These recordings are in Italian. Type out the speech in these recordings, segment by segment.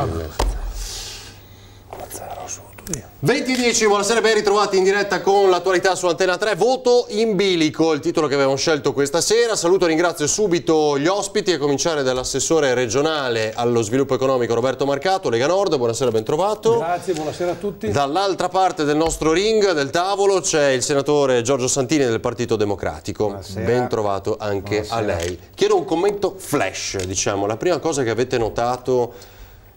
Stelle. 20:10, buonasera, ben ritrovati in diretta con l'attualità su Antena 3. Voto in bilico, il titolo che avevamo scelto questa sera. Saluto e ringrazio subito gli ospiti, a cominciare dall'assessore regionale allo sviluppo economico Roberto Marcato, Lega Nord. Buonasera, ben trovato. Grazie, buonasera a tutti. Dall'altra parte del nostro ring, del tavolo, c'è il senatore Giorgio Santini del Partito Democratico. Buonasera. Ben trovato anche a lei. Chiedo un commento flash, diciamo, la prima cosa che avete notato.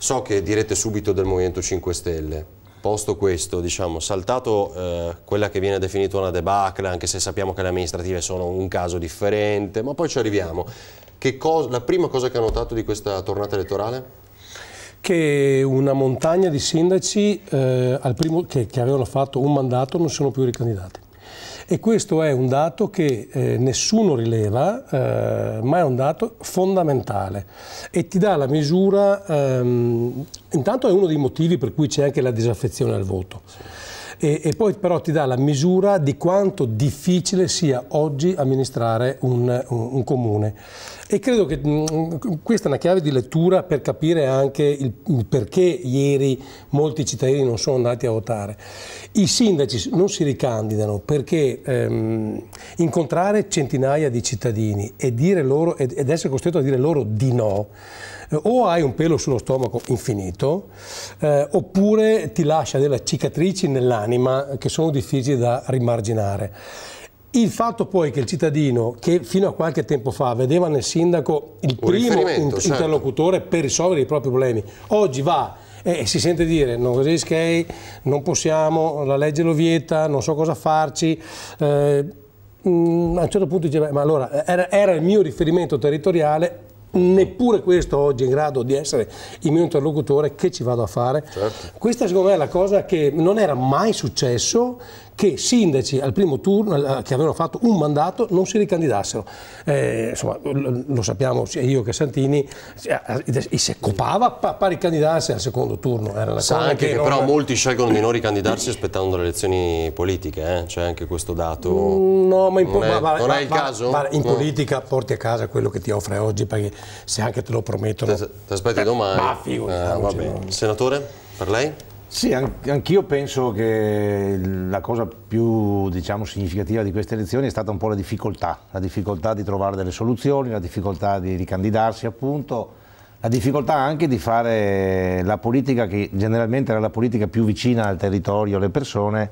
So che direte subito del Movimento 5 Stelle. Posto questo, diciamo, saltato quella che viene definita una debacle, anche se sappiamo che le amministrative sono un caso differente, ma poi ci arriviamo. La prima cosa che ha notato di questa tornata elettorale? Che una montagna di sindaci che avevano fatto un mandato non sono più ricandidati. E questo è un dato che nessuno rileva, ma è un dato fondamentale e ti dà la misura, intanto è uno dei motivi per cui c'è anche la disaffezione al voto. E poi però ti dà la misura di quanto difficile sia oggi amministrare un comune. E credo che questa è una chiave di lettura per capire anche il perché ieri molti cittadini non sono andati a votare. I sindaci non si ricandidano perché incontrare centinaia di cittadini e dire loro, ed essere costretto a dire loro di no, o hai un pelo sullo stomaco infinito, oppure ti lascia delle cicatrici nell'anima che sono difficili da rimarginare. Il fatto poi che il cittadino, che fino a qualche tempo fa vedeva nel sindaco il primo interlocutore per risolvere i propri problemi, oggi va e si sente dire non così skate, non possiamo, la legge lo vieta, non so cosa farci. A un certo punto dice, ma allora era il mio riferimento territoriale, neppure questo oggi è in grado di essere il mio interlocutore, che ci vado a fare? Certo. Questa secondo me è la cosa che non era mai successo, che sindaci al primo turno che avevano fatto un mandato non si ricandidassero. Insomma, lo sappiamo sia io che Santini, si copava a ricandidarsi al secondo turno. Era una Sa cosa anche che non... però molti scelgono di non ricandidarsi aspettando le elezioni politiche, c'è anche questo dato. No, ma non è il caso? In politica porti a casa quello che ti offre oggi, perché se anche te lo promettono... Ti aspetti domani? Ma figurati. Senatore, per lei? Sì, anch'io penso che la cosa più, diciamo, significativa di queste elezioni è stata un po' la difficoltà di trovare delle soluzioni, la difficoltà di ricandidarsi appunto, la difficoltà anche di fare la politica che generalmente era la politica più vicina al territorio, alle persone,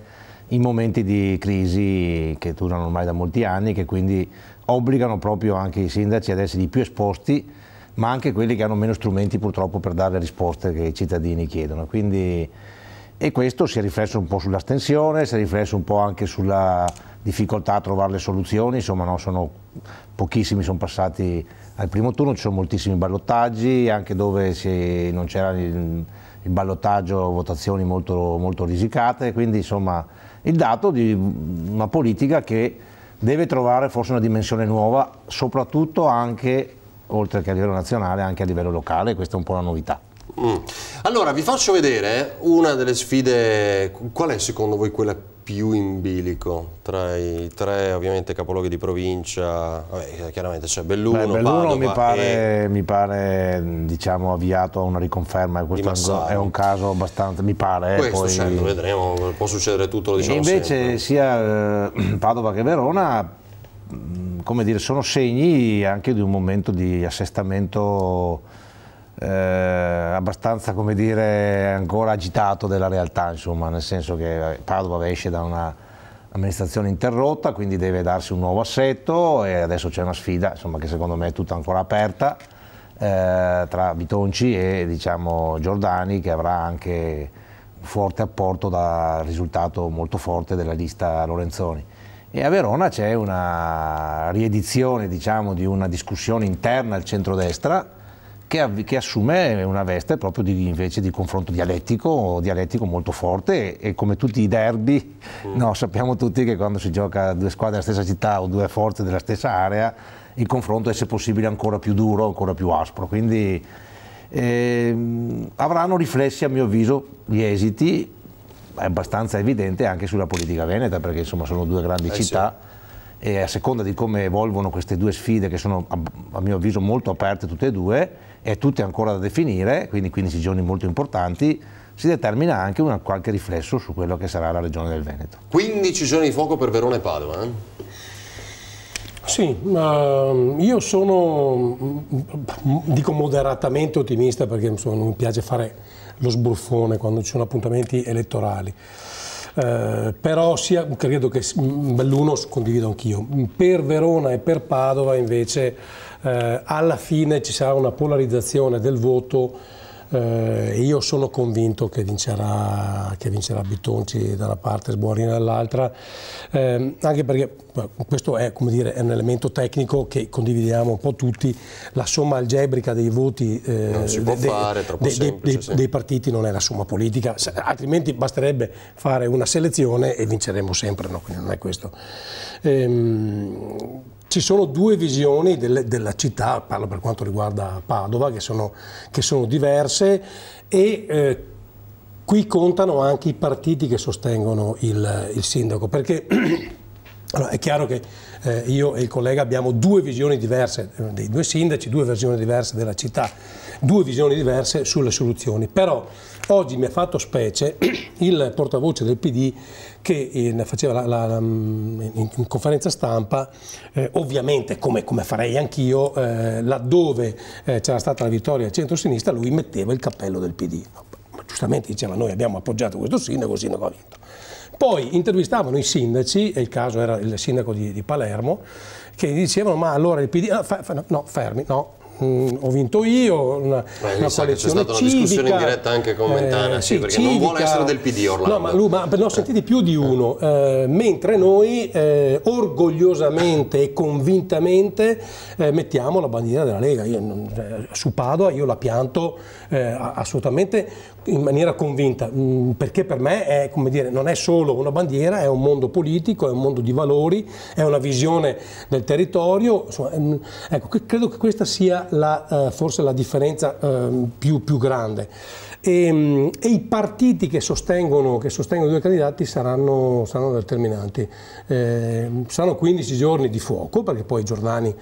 in momenti di crisi che durano ormai da molti anni, che quindi obbligano proprio anche i sindaci ad essere i più esposti, ma anche quelli che hanno meno strumenti purtroppo per dare le risposte che i cittadini chiedono. Quindi, e questo si è riflesso un po' sull'astensione, si è riflesso un po' anche sulla difficoltà a trovare le soluzioni, insomma pochissimi sono passati al primo turno, ci sono moltissimi ballottaggi, anche dove non c'era il ballottaggio, votazioni molto risicate, quindi insomma il dato di una politica che deve trovare forse una dimensione nuova, soprattutto anche oltre che a livello nazionale, anche a livello locale, questa è un po' la novità. Allora, vi faccio vedere una delle sfide. Qual è secondo voi quella più in bilico tra i tre, ovviamente, capoluoghi di provincia? Vabbè, chiaramente c'è Belluno, Belluno Padova mi pare diciamo avviato a una riconferma, questo è un caso abbastanza, mi pare. Questo poi... certo, vedremo, può succedere tutto, lo diciamo invece sempre. Sia Padova che Verona, come dire, sono segni anche di un momento di assestamento abbastanza, come dire, ancora agitato della realtà, insomma, nel senso che Padova esce da un'amministrazione interrotta, quindi deve darsi un nuovo assetto e adesso c'è una sfida, insomma, che secondo me è tutta ancora aperta tra Bitonci e, diciamo, Giordani, che avrà anche un forte apporto da risultato molto forte della lista Lorenzoni. E a Verona c'è una riedizione, diciamo, di una discussione interna al centrodestra che assume una veste proprio invece di confronto dialettico molto forte e come tutti i derby, no, sappiamo tutti che quando si gioca due squadre della stessa città o due forze della stessa area, il confronto è se possibile ancora più duro, ancora più aspro, quindi avranno riflessi a mio avviso gli esiti, è abbastanza evidente anche sulla politica veneta, perché insomma sono due grandi città. Sì. E a seconda di come evolvono queste due sfide, che sono a mio avviso molto aperte tutte e due, è tutto ancora da definire, quindi 15 giorni molto importanti, si determina anche un qualche riflesso su quello che sarà la regione del Veneto. 15 giorni di fuoco per Verona e Padova, Sì, io sono, dico moderatamente ottimista, perché insomma, non mi piace fare lo sbruffone quando ci sono appuntamenti elettorali. Però credo che l'uno condivido anch'io. Per Verona e per Padova invece alla fine ci sarà una polarizzazione del voto. Io sono convinto che vincerà Bitonci da una parte e Sborina dall'altra, anche perché questo è, come dire, è un elemento tecnico che condividiamo un po' tutti. La somma algebrica dei voti non si può fare, troppo semplice, dei partiti non è la somma politica, altrimenti basterebbe fare una selezione e vinceremo sempre, no? Quindi non è questo. Ci sono due visioni della città, parlo per quanto riguarda Padova, che sono diverse, e qui contano anche i partiti che sostengono il sindaco, perché allora, è chiaro che io e il collega abbiamo due visioni diverse dei due sindaci, due visioni diverse della città, due visioni diverse sulle soluzioni. Però oggi mi ha fatto specie il portavoce del PD che faceva in conferenza stampa, ovviamente come farei anch'io, laddove c'era stata la vittoria del centro-sinistra, lui metteva il cappello del PD. Giustamente diceva: noi abbiamo appoggiato questo sindaco, il sindaco ha vinto. Poi intervistavano i sindaci, e il caso era il sindaco di Palermo, che dicevano: ma allora il PD, no, fermi, no. Ho vinto io, una coalizione c'è stata una discussione in diretta anche con Mentana, sì, perché civica, non vuole essere del PD Orlando. No, ma ne ho sentiti più di uno, mentre noi orgogliosamente e convintamente mettiamo la bandiera della Lega. Su Padova io la pianto assolutamente in maniera convinta, perché per me è, come dire, non è solo una bandiera, è un mondo politico, è un mondo di valori, è una visione del territorio. Insomma, ecco, credo che questa sia forse la differenza più grande. E i partiti che sostengono i due candidati saranno determinanti. Saranno 15 giorni di fuoco, perché poi Giordani,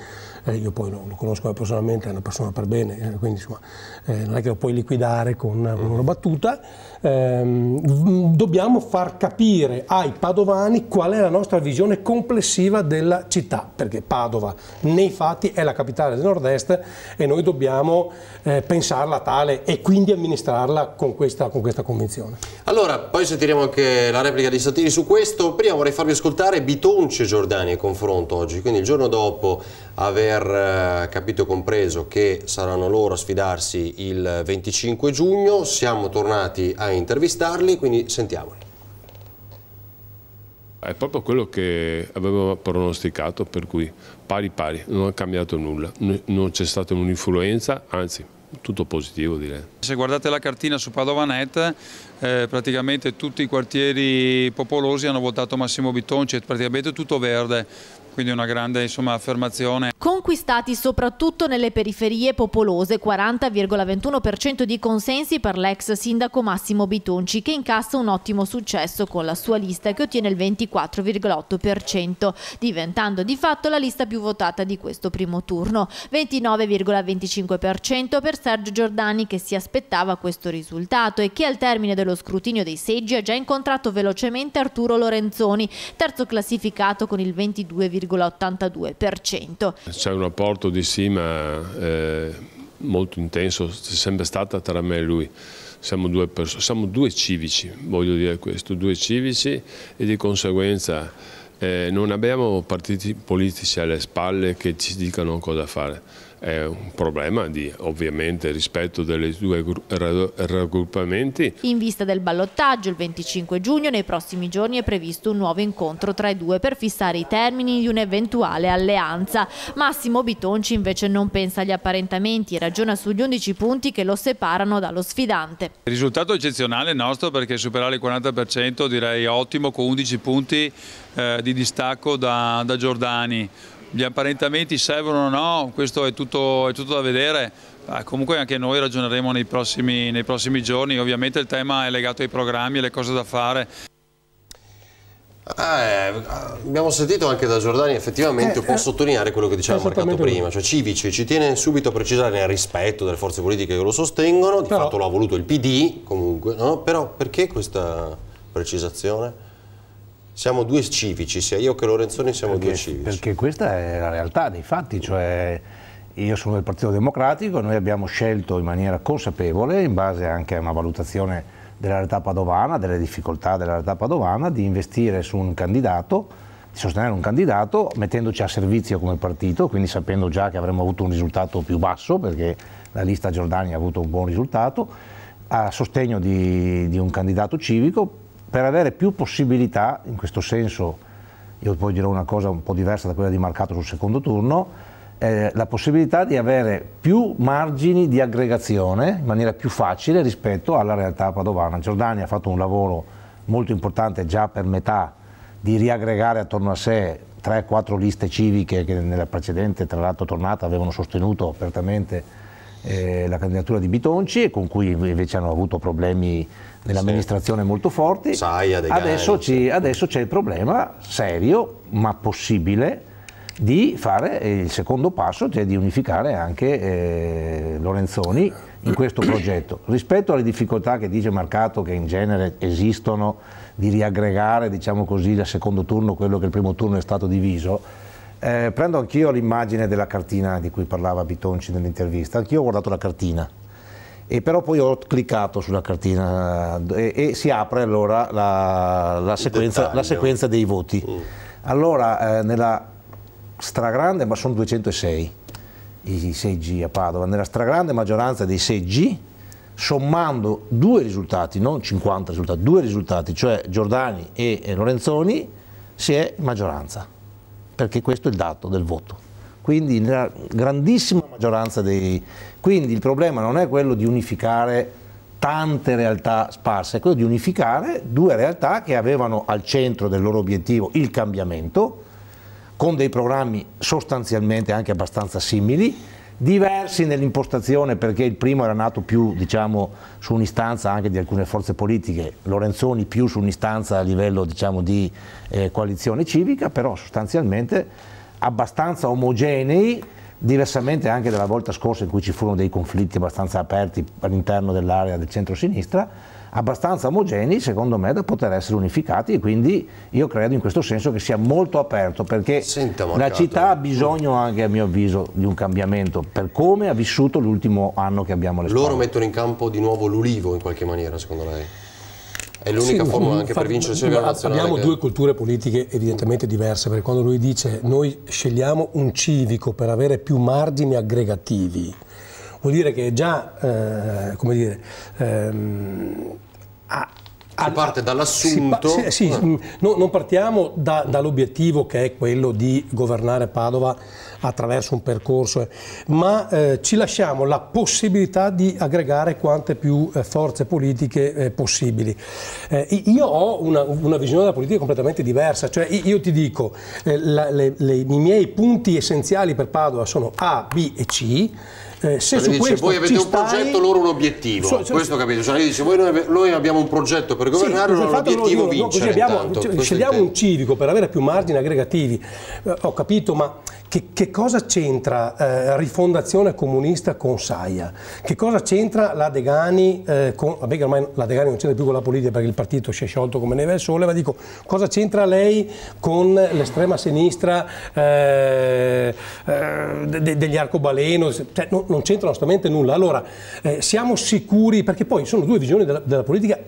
io poi lo conosco personalmente, è una persona per bene, quindi insomma, non è che lo puoi liquidare con una battuta. Dobbiamo far capire ai padovani qual è la nostra visione complessiva della città, perché Padova nei fatti è la capitale del nord-est e noi dobbiamo pensarla tale e quindi amministrarla con questa convinzione. Allora, poi sentiremo anche la replica di Santini su questo. Prima vorrei farvi ascoltare Bitonci e Giordani a confronto oggi, quindi il giorno dopo aver capito e compreso che saranno loro a sfidarsi il 25 giugno, siamo tornati a intervistarli, quindi sentiamoli. È proprio quello che avevo pronosticato, per cui pari, non è cambiato nulla, non c'è stata un'influenza, anzi tutto positivo direi. Se guardate la cartina su Padova.net, praticamente tutti i quartieri popolosi hanno votato Massimo Bitonci, è praticamente tutto verde. Quindi una grande affermazione. Conquistati soprattutto nelle periferie popolose, 40,21% di consensi per l'ex sindaco Massimo Bitonci, che incassa un ottimo successo con la sua lista, che ottiene il 24,8%, diventando di fatto la lista più votata di questo primo turno. 29,25% per Sergio Giordani, che si aspettava questo risultato e che al termine dello scrutinio dei seggi ha già incontrato velocemente Arturo Lorenzoni, terzo classificato con il 22,82%. C'è un rapporto di stima molto intenso, c'è sempre stata tra me e lui. Siamo due civici, voglio dire questo, due civici, e di conseguenza non abbiamo partiti politici alle spalle che ci dicano cosa fare. È un problema di, ovviamente, rispetto dei due raggruppamenti. In vista del ballottaggio il 25 giugno, nei prossimi giorni è previsto un nuovo incontro tra i due per fissare i termini di un'eventuale alleanza. Massimo Bitonci invece non pensa agli apparentamenti e ragiona sugli 11 punti che lo separano dallo sfidante. Il risultato eccezionale nostro, perché superare il 40% direi ottimo, con 11 punti di distacco da Giordani. Gli apparentamenti servono o no? Questo è tutto da vedere. Comunque anche noi ragioneremo nei prossimi giorni. Ovviamente il tema è legato ai programmi e alle cose da fare. Abbiamo sentito anche da Giordani effettivamente un po' sottolineare quello che diceva Marcato prima, cioè Civici ci tiene subito a precisare nel rispetto delle forze politiche che lo sostengono, di fatto lo ha voluto il PD comunque, no? Però perché questa precisazione? Siamo due civici, sia io che Lorenzoni siamo due civici. Perché questa è la realtà dei fatti, cioè io sono del Partito Democratico, noi abbiamo scelto in maniera consapevole, in base anche a una valutazione della realtà padovana, delle difficoltà della realtà padovana, di investire su un candidato, di sostenere un candidato, mettendoci a servizio come partito, quindi sapendo già che avremmo avuto un risultato più basso, perché la lista Giordani ha avuto un buon risultato, a sostegno di un candidato civico, per avere più possibilità, in questo senso, io poi dirò una cosa un po' diversa da quella di Marcato sul secondo turno, la possibilità di avere più margini di aggregazione in maniera più facile rispetto alla realtà padovana. Giordani ha fatto un lavoro molto importante già per metà di riaggregare attorno a sé 3-4 liste civiche che nella precedente, tra l'altro tornata, avevano sostenuto apertamente la candidatura di Bitonci e con cui invece hanno avuto problemi nell'amministrazione molto forti. Adesso c'è il problema serio ma possibile di fare il secondo passo, cioè di unificare anche Lorenzoni in questo progetto. Rispetto alle difficoltà che dice Marcato, che in genere esistono, di riaggregare, diciamo così, dal secondo turno quello che il primo turno è stato diviso, prendo anch'io l'immagine della cartina di cui parlava Bitonci nell'intervista, anch'io ho guardato la cartina, e però poi ho cliccato sulla cartina e si apre allora la sequenza dei voti. Allora, nella stragrande, ma sono 206 i seggi a Padova, nella stragrande maggioranza dei seggi, sommando due risultati, non 50 risultati, due risultati, cioè Giordani e Lorenzoni, si è in maggioranza, perché questo è il dato del voto. Quindi nella grandissima maggioranza quindi il problema non è quello di unificare tante realtà sparse, è quello di unificare due realtà che avevano al centro del loro obiettivo il cambiamento, con dei programmi sostanzialmente anche abbastanza simili, diversi nell'impostazione, perché il primo era nato più, diciamo, su un'istanza anche di alcune forze politiche, Lorenzoni più su un'istanza a livello, diciamo, di coalizione civica, però sostanzialmente abbastanza omogenei, diversamente anche dalla volta scorsa in cui ci furono dei conflitti abbastanza aperti all'interno dell'area del centro-sinistra, abbastanza omogenei secondo me da poter essere unificati, e quindi io credo in questo senso che sia molto aperto, perché la città ha bisogno anche, a mio avviso, di un cambiamento per come ha vissuto l'ultimo anno che abbiamo alle spalle. Loro mettono in campo di nuovo l'Ulivo in qualche maniera, secondo lei? È l'unica formula anche per vincere il livello nazionale? Abbiamo due culture politiche evidentemente diverse, perché quando lui dice noi scegliamo un civico per avere più margini aggregativi, vuol dire che già, come dire, si parte dall'assunto. Non partiamo dall'obiettivo che è quello di governare Padova attraverso un percorso, ma ci lasciamo la possibilità di aggregare quante più forze politiche possibili. Io ho una visione della politica completamente diversa, cioè io ti dico i miei punti essenziali per Padova sono A, B e C. Se su dice, voi avete un progetto, loro un obiettivo, questo capito? Cioè, dice, noi abbiamo un progetto per governare, loro l'obiettivo vincere. Scegliamo un civico per avere più margini aggregativi, ho capito, ma che cosa c'entra Rifondazione Comunista con Saia? Che cosa c'entra la Degani vabbè che ormai la Degani non c'entra più con la politica perché il partito si è sciolto come neve al sole, ma dico, cosa c'entra lei con l'estrema sinistra degli arcobaleno? Cioè, non c'entra onestamente nulla. Allora, siamo sicuri, perché poi sono due visioni della politica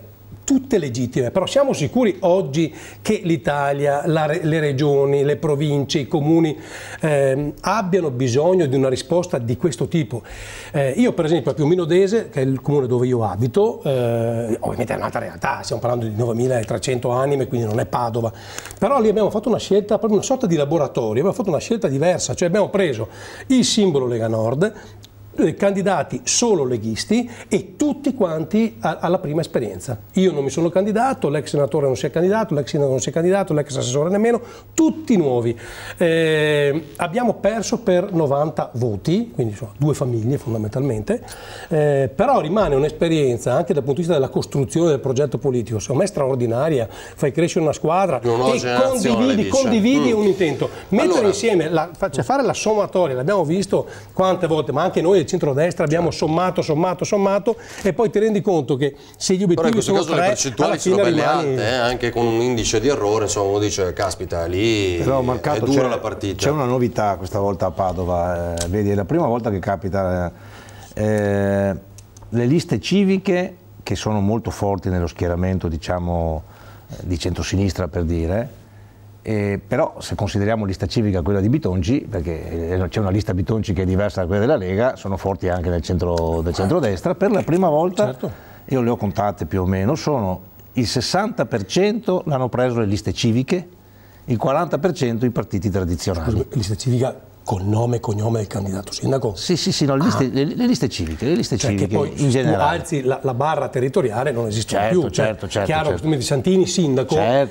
tutte legittime, però siamo sicuri oggi che l'Italia, le regioni, le province, i comuni abbiano bisogno di una risposta di questo tipo? Io per esempio a Piombino d'Ese, che è il comune dove io abito, ovviamente è un'altra realtà, stiamo parlando di 9.300 anime, quindi non è Padova, però lì abbiamo fatto una scelta, proprio una sorta di laboratorio, abbiamo fatto una scelta diversa, cioè abbiamo preso il simbolo Lega Nord, candidati solo leghisti e tutti quanti alla prima esperienza. Io non mi sono candidato, l'ex senatore non si è candidato, l'ex sindaco non si è candidato, l'ex assessore nemmeno, tutti nuovi. Abbiamo perso per 90 voti, quindi sono 2 famiglie fondamentalmente, però rimane un'esperienza anche dal punto di vista della costruzione del progetto politico, secondo me straordinaria, fai crescere una squadra e condividi un intento. Mettere insieme, fare la sommatoria, l'abbiamo visto quante volte, ma anche noi del centrodestra abbiamo sommato e poi ti rendi conto che se gli obiettivi sono 3, le percentuali sono belle alte, anche con un indice di errore, insomma uno dice caspita, lì però, Marcato, è dura la partita. C'è una novità questa volta a Padova, vedi, è la prima volta che capita, le liste civiche che sono molto forti nello schieramento, diciamo, di centrosinistra per dire, però se consideriamo lista civica quella di Bitonci, perché c'è una lista Bitonci che è diversa da quella della Lega, sono forti anche del centrodestra, per la prima volta, certo. Io le ho contate più o meno, sono il 60% l'hanno preso le liste civiche, il 40% i partiti tradizionali. Scusa, lista civica col nome e cognome del candidato sindaco? Sì, no, le liste civiche, civiche poi, in generale. Alzi la barra territoriale non esiste più. Certo. Chiaro che tu metti Santini sindaco e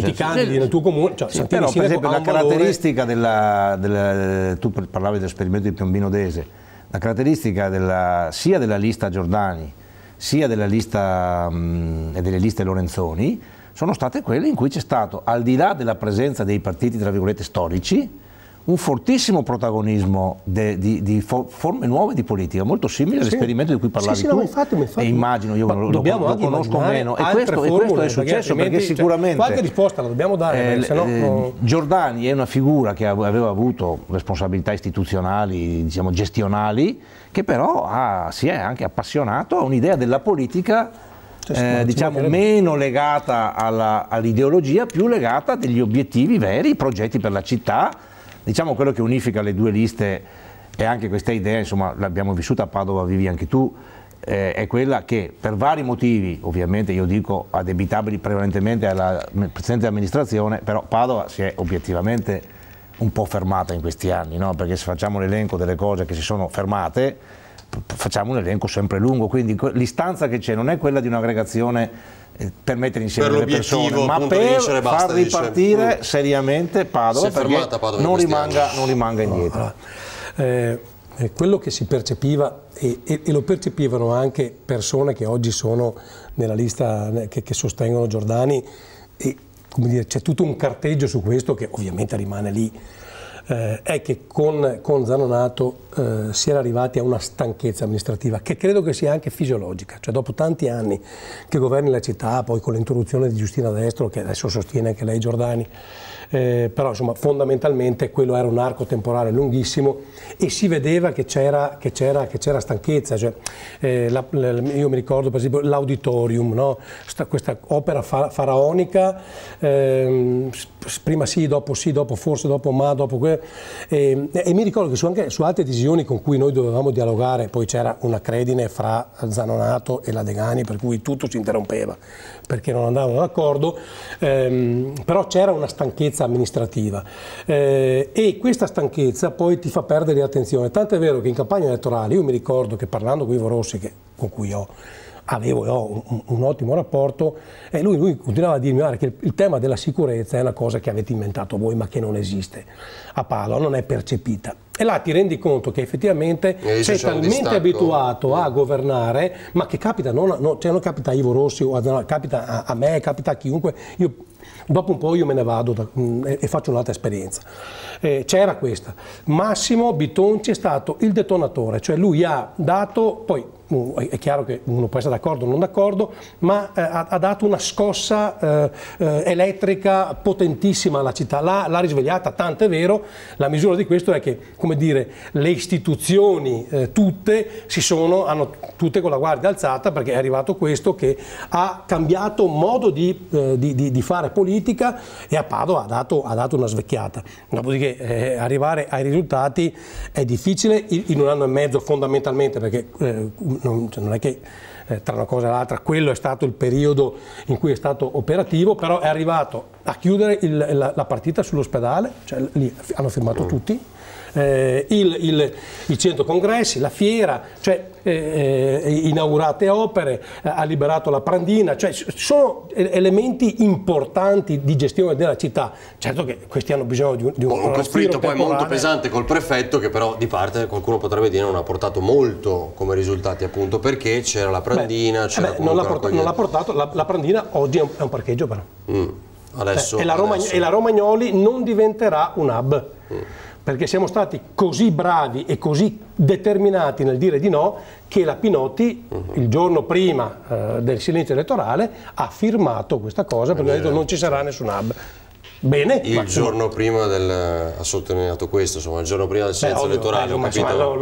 ti candidi nel tuo comune. Cioè, sì, però per esempio la caratteristica tu parlavi dell'esperimento di Piombino Dese, la caratteristica sia della lista Giordani sia della lista e delle liste Lorenzoni sono state quelle in cui c'è stato, al di là della presenza dei partiti tra virgolette storici, un fortissimo protagonismo di forme nuove di politica, molto simile all'esperimento di cui parlavi tu, infatti. E immagino, io lo conosco meno, e questo è successo perché sicuramente qualche risposta la dobbiamo dare, Giordani è una figura che aveva avuto responsabilità istituzionali, diciamo gestionali, che però si è anche appassionato a un'idea della politica diciamo meno legata all'ideologia, più legata a degli obiettivi veri, progetti per la città. Diciamo quello che unifica le 2 liste e anche questa idea, insomma l'abbiamo vissuta a Padova, vivi anche tu, è quella che per vari motivi, ovviamente io dico addebitabili prevalentemente alla precedente amministrazione, però Padova si è obiettivamente un po' fermata in questi anni, no? Perché se facciamo l'elenco delle cose che si sono fermate, facciamo un elenco sempre lungo, quindi l'istanza che c'è non è quella di un'aggregazione per mettere insieme le persone, ma per far ripartire seriamente Padova, perché non rimanga indietro. Quello che si percepiva, e lo percepivano anche persone che oggi sono nella lista che sostengono Giordani, e come dire, c'è tutto un carteggio su questo che ovviamente rimane lì, è che con Zanonato si era arrivati a una stanchezza amministrativa che credo che sia anche fisiologica, cioè dopo tanti anni che governi la città, poi con l'introduzione di Giustina Destro, che adesso sostiene anche lei Giordani, però insomma fondamentalmente quello era un arco temporale lunghissimo e si vedeva che c'era stanchezza, cioè, io mi ricordo per esempio l'auditorium, no? Questa opera faraonica, prima sì, dopo forse, dopo ma, dopo quello, e mi ricordo che anche su altre decisioni con cui noi dovevamo dialogare, poi c'era una credine fra Zanonato e la Degani per cui tutto si interrompeva perché non andavano d'accordo, però c'era una stanchezza amministrativa e questa stanchezza poi ti fa perdere attenzione, tanto è vero che in campagna elettorale io mi ricordo che parlando con Ivo Rossi, con cui avevo un ottimo rapporto, e lui continuava a dirmi guarda, che il tema della sicurezza è una cosa che avete inventato voi ma che non esiste a Padova, non è percepita. E là ti rendi conto che effettivamente sei talmente abituato a governare, ma che capita, non capita a Ivo Rossi, capita a me, capita a chiunque. Dopo un po' io me ne vado e faccio un'altra esperienza. C'era questa. Massimo Bitonci è stato il detonatore, cioè lui ha dato, poi è chiaro che uno può essere d'accordo o non d'accordo, ma ha dato una scossa elettrica potentissima alla città, l'ha risvegliata, tanto è vero, la misura di questo è che, come dire, le istituzioni tutte hanno tutte con la guardia alzata, perché è arrivato questo che ha cambiato modo di fare politica e a Padova ha dato una svecchiata. Dopodiché arrivare ai risultati è difficile in un anno e mezzo fondamentalmente, perché non è che tra una cosa e l'altra quello è stato il periodo in cui è stato operativo, però è arrivato a chiudere la partita sull'ospedale, cioè lì hanno firmato tutti, il centro congressi, la fiera, cioè inaugurate opere, ha liberato la Prandina, cioè sono elementi importanti di gestione della città. Certo che questi hanno bisogno di un Comunque spirito poi temporale. molto pesante col prefetto, che però di parte qualcuno potrebbe dire non ha portato molto come risultati, appunto perché c'era la Prandina, non l'ha portato, la Prandina oggi è un parcheggio però. Adesso, e la Romagnoli non diventerà un hub. Perché siamo stati così bravi e così determinati nel dire di no che la Pinotti il giorno prima del silenzio elettorale ha firmato questa cosa perché ha detto non ci sarà nessun hub. Bene. Il giorno prima ha sottolineato questo, insomma, il giorno prima del silenzio elettorale. Lo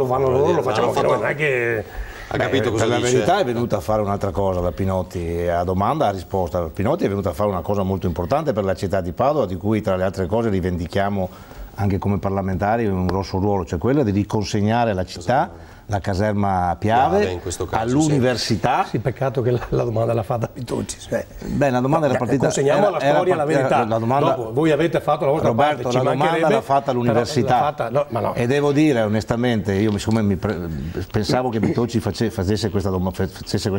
fanno loro, lo facciamo anche noi, non è che... Ha capito cosa per dice? la verità è venuta a fare un'altra cosa la Pinotti, a domanda ha risposto. Pinotti è venuta a fare una cosa molto importante per la città di Padova, di cui tra le altre cose rivendichiamo anche come parlamentari un grosso ruolo, cioè quella di riconsegnare alla città la caserma Piave all'università. Sì, peccato che la domanda l'ha fatta Pitucci. Beh, la domanda era partita. Consegniamo alla storia la verità. Dopo, voi avete fatto la vostra Roberto, parte. La domanda l'ha fatta all'università. No. E devo dire onestamente, io pensavo che Pitucci facesse questa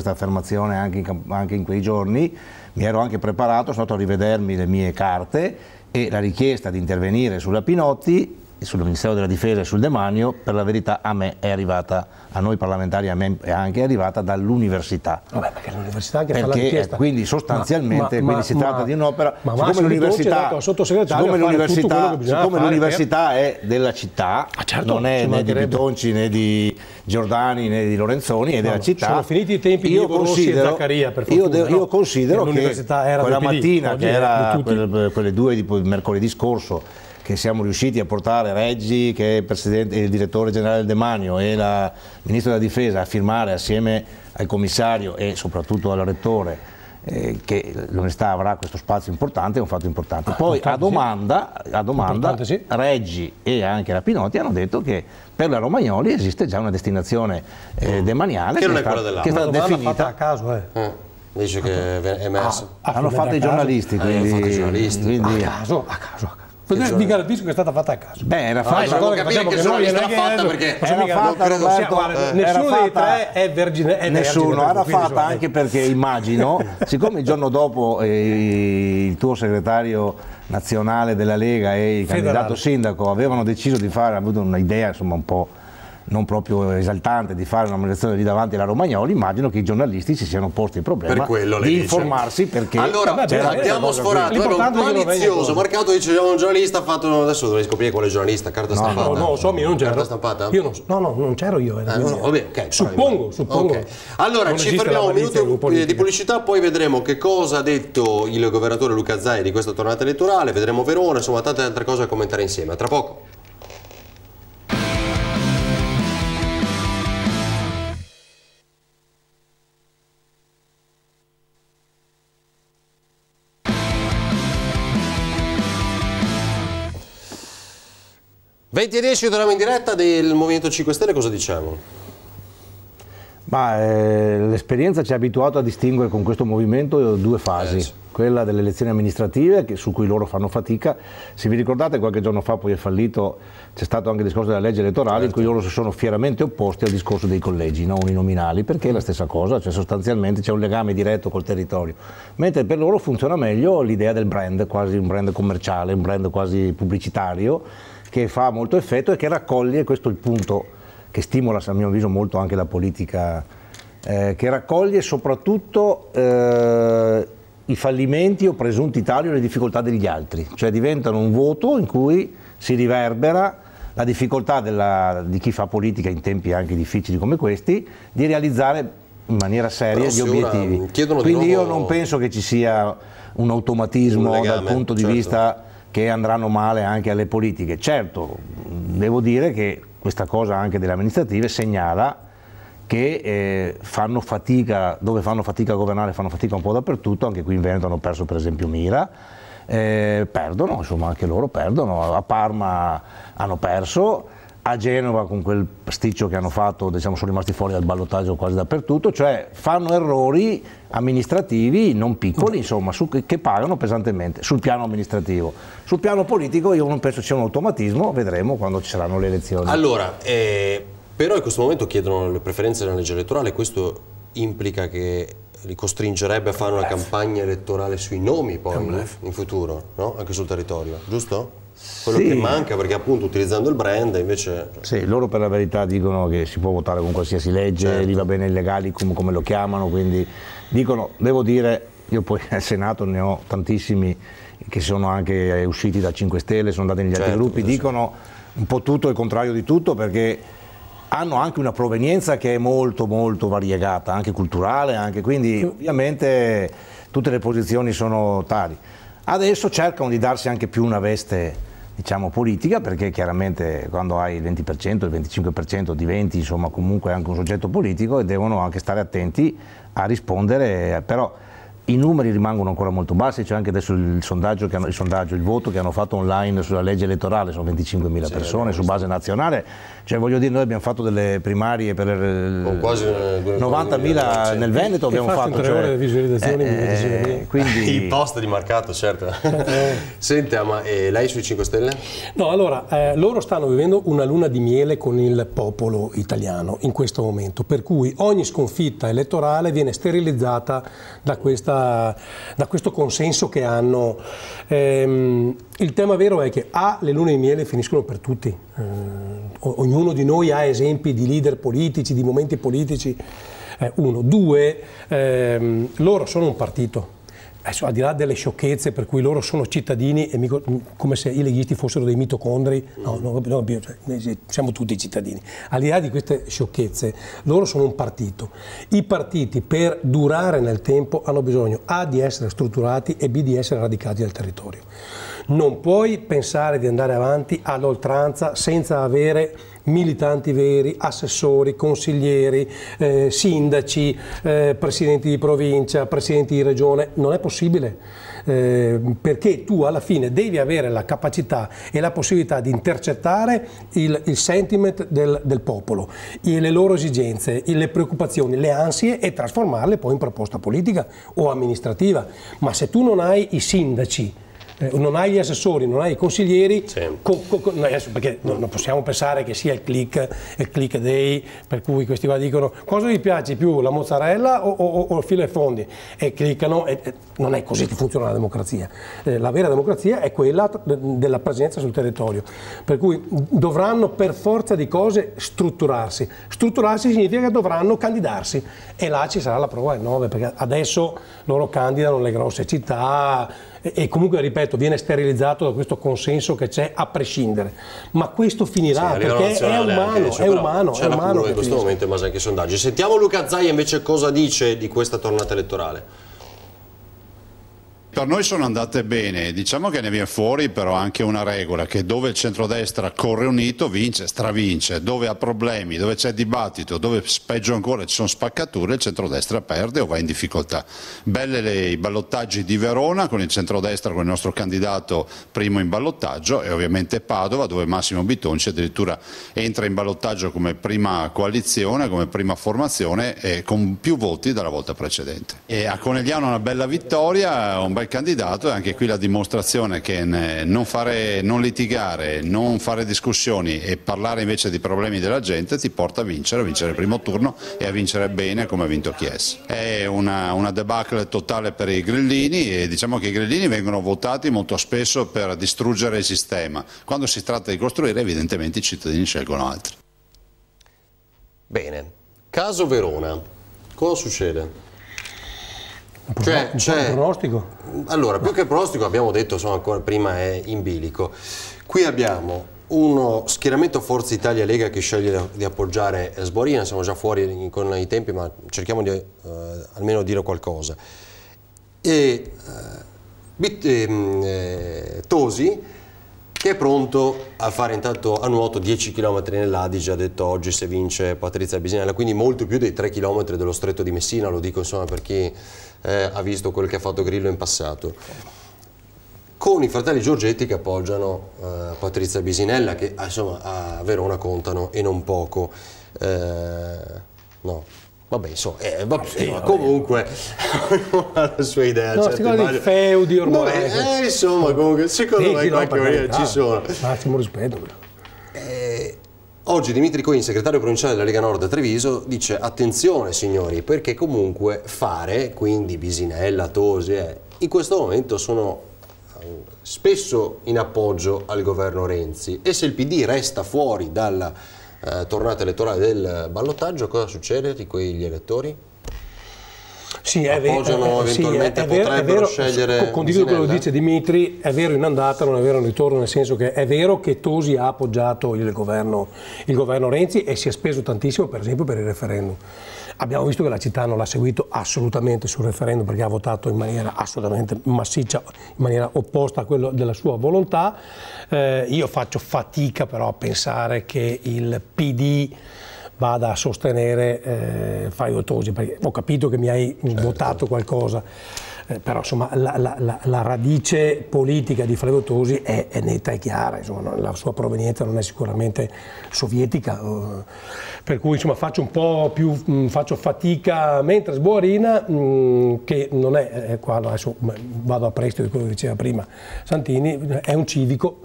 affermazione anche in quei giorni, mi ero anche preparato, sono andato a rivedermi le mie carte e la richiesta di intervenire sulla Pinotti, sul Ministero della Difesa e sul demanio, per la verità a me è arrivata, a noi parlamentari, a me è anche arrivata dall'università. Vabbè, perché l'università anche fa la richiesta. Quindi sostanzialmente si tratta di un'opera, siccome l'università è della città, certo, non è né di Bitonci né di Giordani né di Lorenzoni, è della città. Sono finiti i tempi di Evo Rossi e Zaccaria, per fortuna. Io considero che quella mattina, che era quelle 2 di mercoledì scorso, che siamo riusciti a portare Reggi, che è il direttore generale del demanio, e il ministro della difesa a firmare assieme al commissario e soprattutto al rettore che l'università avrà questo spazio importante, è un fatto importante. Poi a domanda sì. Reggi e anche la Pinotti hanno detto che per la Romagnoli esiste già una destinazione demaniale che non è quella dell'acqua. Che è stata definita fatta a caso. Dice che è emerso. Hanno fatto i giornalisti, quindi a caso. Vi garantisco che è stata fatta a caso. Beh, era fatta. Devo capire che giornalista l'ha fatta, perché nessuno dei tre è vergine. Nessuno, era fatta anche perché immagino, siccome il giorno dopo il tuo segretario nazionale della Lega e il candidato sindaco avevano deciso di fare, hanno avuto un'idea insomma un po' non proprio esaltante di fare una manifestazione lì davanti alla Romagnoli, immagino che i giornalisti si siano posti il problema di informarsi, perché allora abbiamo sforato, era un malizioso Marcato dice un giornalista ha fatto, adesso dovrei scoprire quale giornalista, carta stampata. No, io non c'ero. Carta stampata? Io non c'ero io. Suppongo. Okay. Allora ci fermiamo un minuto di pubblicità, poi vedremo che cosa ha detto il governatore Luca Zaia di questa tornata elettorale, vedremo Verona, insomma tante altre cose da commentare insieme. A tra poco. e 10 torniamo in diretta del Movimento 5 Stelle, cosa diciamo? L'esperienza ci ha abituato a distinguere con questo movimento 2 fasi, sì. Quella delle elezioni amministrative su cui loro fanno fatica. Se vi ricordate, qualche giorno fa poi è fallito, c'è stato anche il discorso della legge elettorale, in cui loro si sono fieramente opposti al discorso dei collegi, non uninominali, perché è la stessa cosa, cioè sostanzialmente c'è un legame diretto col territorio, mentre per loro funziona meglio l'idea del brand, quasi un brand commerciale, un brand quasi pubblicitario, che fa molto effetto e che raccoglie, e questo è il punto che stimola a mio avviso molto anche la politica, che raccoglie soprattutto i fallimenti o presunti tagli o le difficoltà degli altri, cioè diventano un voto in cui si riverbera la difficoltà di chi fa politica in tempi anche difficili come questi di realizzare in maniera seria gli obiettivi. Quindi io non penso che ci sia un automatismo dal punto di vista che andranno male anche alle politiche. Certo, devo dire che questa cosa anche delle amministrative segnala che fanno fatica, dove fanno fatica a governare, fanno fatica un po' dappertutto. Anche qui in Veneto hanno perso per esempio Mira, perdono, insomma anche loro perdono, a Parma hanno perso, a Genova con quel pasticcio che hanno fatto, diciamo, sono rimasti fuori dal ballottaggio quasi dappertutto, cioè fanno errori amministrativi non piccoli, insomma, che pagano pesantemente sul piano amministrativo. Sul piano politico io non penso sia un automatismo, vedremo quando ci saranno le elezioni. Allora, però in questo momento chiedono le preferenze nella legge elettorale, questo implica che li costringerebbe a fare una campagna elettorale sui nomi poi in futuro, no? Anche sul territorio, giusto? Quello che manca, perché appunto utilizzando il brand invece... Sì, loro per la verità dicono che si può votare con qualsiasi legge, certo. Lì va bene illegali come lo chiamano, quindi dicono, devo dire, io poi al Senato ne ho tantissimi che sono anche usciti da 5 Stelle, sono andati negli altri gruppi, dicono un po' tutto e il contrario di tutto, perché hanno anche una provenienza che è molto molto variegata, anche culturale, anche, quindi ovviamente tutte le posizioni sono tali. Adesso cercano di darsi anche più una veste, diciamo, politica, perché chiaramente quando hai il 20%, il 25% diventi, insomma, comunque anche un soggetto politico e devono anche stare attenti a rispondere, però i numeri rimangono ancora molto bassi, c'è anche adesso il sondaggio, il voto che hanno fatto online sulla legge elettorale, sono 25.000 persone su base nazionale, cioè voglio dire, noi abbiamo fatto delle primarie per quasi 90.000 nel Veneto, abbiamo fatto 3 ore di visualizzazioni, quindi il post di marcato, certo. Senta, ma lei sui 5 Stelle? No, allora, loro stanno vivendo una luna di miele con il popolo italiano in questo momento, per cui ogni sconfitta elettorale viene sterilizzata da questo consenso che hanno. Il tema vero è che le lune di miele finiscono per tutti, ognuno di noi ha esempi di leader politici, di momenti politici, uno. Due, loro sono un partito. Adesso, al di là delle sciocchezze per cui loro sono cittadini, e come se i leghisti fossero dei mitocondri, no, siamo tutti cittadini. Al di là di queste sciocchezze, loro sono un partito. I partiti per durare nel tempo hanno bisogno A di essere strutturati e B di essere radicati nel territorio. Non puoi pensare di andare avanti all'oltranza senza avere militanti veri, assessori, consiglieri, sindaci, presidenti di provincia, presidenti di regione. Non è possibile, perché tu alla fine devi avere la capacità e la possibilità di intercettare il sentiment del popolo, le loro esigenze, le preoccupazioni, le ansie, e trasformarle poi in proposta politica o amministrativa. Ma se tu non hai i sindaci, non hai gli assessori, non hai i consiglieri, perché non possiamo pensare che sia il click day, per cui questi qua dicono cosa vi piace più, la mozzarella o il filo e fondi, e cliccano, non è così che funziona la democrazia. La vera democrazia è quella della presenza sul territorio, per cui dovranno per forza di cose strutturarsi. Strutturarsi significa che dovranno candidarsi, e là ci sarà la prova del 9, perché adesso loro candidano nelle grosse città, e comunque, ripeto, viene sterilizzato da questo consenso che c'è a prescindere, ma questo finirà, perché è umano, c'è una curva in questo momento, ma anche i sondaggi. Sentiamo Luca Zaia invece cosa dice di questa tornata elettorale. Per noi sono andate bene, diciamo che ne viene fuori però anche una regola, che dove il centrodestra corre unito vince, stravince, dove ha problemi, dove c'è dibattito, dove peggio ancora ci sono spaccature, il centrodestra perde o va in difficoltà. Belle i ballottaggi di Verona con il centrodestra, con il nostro candidato primo in ballottaggio, e ovviamente Padova, dove Massimo Bitonci addirittura entra in ballottaggio come prima coalizione, come prima formazione, e con più voti dalla volta precedente. E a Conegliano una bella vittoria, un bel candidato, e anche qui la dimostrazione che non litigare, non fare discussioni e parlare invece di problemi della gente ti porta a vincere il primo turno e a vincere bene come ha vinto Chies. È una debacle totale per i grillini, e diciamo che i grillini vengono votati molto spesso per distruggere il sistema. Quando si tratta di costruire, evidentemente i cittadini scelgono altri. Bene, caso Verona, cosa succede? C'è un pronostico? Allora, più che pronostico, abbiamo detto, insomma, ancora prima è in bilico. Qui abbiamo uno schieramento Forza Italia Lega che sceglie di appoggiare Sborina, siamo già fuori con i tempi, ma cerchiamo di almeno dire qualcosa. E Tosi, che è pronto a fare intanto a nuoto 10 km nell'Adige, ha detto oggi se vince Patrizia Bisinella, quindi molto più dei 3 km dello Stretto di Messina, lo dico insomma per chi ha visto quel che ha fatto Grillo in passato. con i fratelli Giorgetti che appoggiano Patrizia Bisinella, che insomma a Verona contano e non poco. No. Vabbè, insomma, comunque ha la sua idea. No, si parla di feudi ormai. Insomma, comunque, secondo me qualche ci sono. Massimo rispetto. Oggi Dimitri Coin, segretario provinciale della Lega Nord a Treviso, dice attenzione signori, perché comunque Fare, quindi Bisinella, Tosi, in questo momento sono spesso in appoggio al governo Renzi, e se il PD resta fuori dalla tornata elettorale del ballottaggio, cosa succede di quegli elettori? Sì, appoggiano eventualmente, potrebbero scegliere. Condivido quello che dice Dimitri, è vero in andata, non è vero in ritorno, nel senso che è vero che Tosi ha appoggiato il governo Renzi e si è speso tantissimo, per esempio, per il referendum. Abbiamo visto che la città non l'ha seguito assolutamente sul referendum, perché ha votato in maniera assolutamente massiccia, in maniera opposta a quello della sua volontà. Io faccio fatica però a pensare che il PD vada a sostenere Flavio Tosi, perché ho capito che mi hai votato qualcosa, però insomma la radice politica di Flavio Tosi è netta e chiara, insomma, la sua provenienza non è sicuramente sovietica, per cui insomma faccio fatica, mentre Sboarina, che non è qua, adesso vado a prestito di quello che diceva prima Santini, è un civico,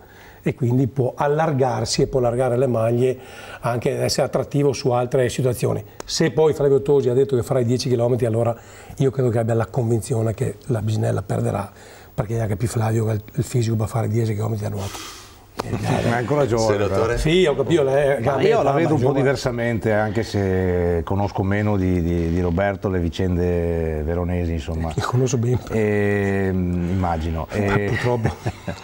e quindi può allargarsi e può allargare le maglie, anche essere attrattivo su altre situazioni. Se poi Flavio Tosi ha detto che farà i 10 km, allora io credo che abbia la convinzione che la Bisinella perderà, perché anche più Flavio ha il fisico per fare 10 km a nuoto. È ancora giovane. Sì, ho capito. Io la vedo un po' diversamente, anche se conosco meno di Roberto le vicende veronesi, insomma. Li conosco bene. Immagino. Purtroppo.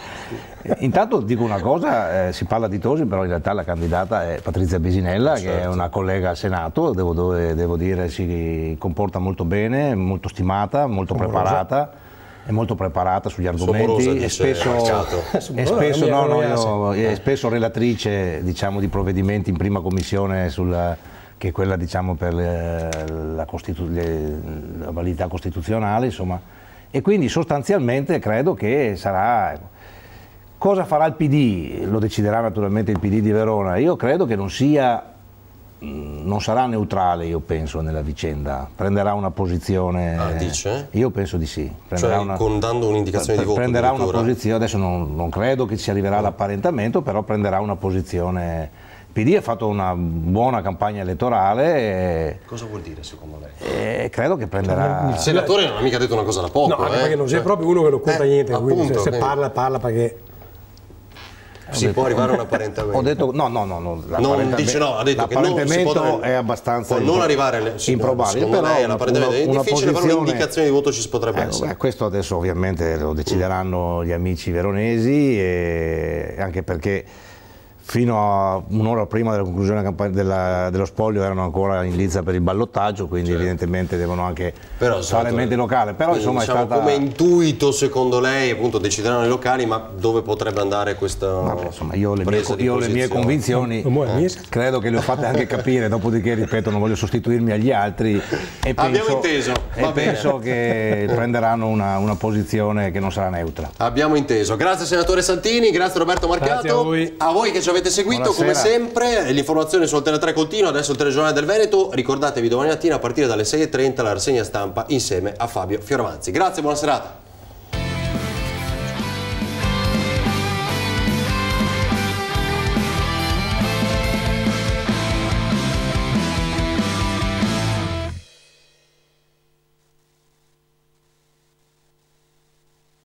Intanto dico una cosa, si parla di Tosi, però in realtà la candidata è Patrizia Bisinella, certo, che è una collega al Senato, devo dire si comporta molto bene, molto stimata, molto preparata. È molto preparata sugli argomenti, è spesso relatrice, diciamo, di provvedimenti in prima commissione che è quella, diciamo, per la validità costituzionale, insomma, e quindi sostanzialmente credo che sarà. Cosa farà il PD? Lo deciderà naturalmente il PD di Verona. Io credo che non sarà neutrale, io penso, nella vicenda, prenderà una posizione. Dice? Io penso di sì. Dando un'indicazione di voto. Prenderà una posizione, adesso non credo che si arriverà all'apparentamento, però prenderà una posizione. Il PD ha fatto una buona campagna elettorale. Cosa vuol dire secondo lei? Credo che prenderà. Il senatore non ha mica detto una cosa da poco. No, perché non sei proprio uno che non conta niente, quindi se parla perché. Si può arrivare a un apparentamento. Ho detto no, non dice no, ha detto che non si può è abbastanza non arrivare improbabile, però lei l'apparentamento è difficile, però un'indicazione di voto ci potrebbe essere. Questo adesso ovviamente lo decideranno gli amici veronesi, anche perché fino a un'ora prima della conclusione dello spoglio erano ancora in lizza per il ballottaggio, quindi certo, evidentemente devono anche fare mente locale. Però insomma diciamo, è stata. Come intuito secondo lei, appunto decideranno i locali, ma dove potrebbe andare questa insomma, io ho le mie convinzioni, credo che le ho fatte anche capire, dopodiché ripeto non voglio sostituirmi agli altri e penso che prenderanno una posizione che non sarà neutra. Abbiamo inteso. Grazie senatore Santini, grazie Roberto Marcato, a voi che ci avete seguito. Buonasera. Come sempre l'informazione su Antena 3 continua, adesso il telegiornale del Veneto, ricordatevi domani mattina a partire dalle 6:30 la rassegna stampa insieme a Fabio Fioravanzi. Grazie, buona serata.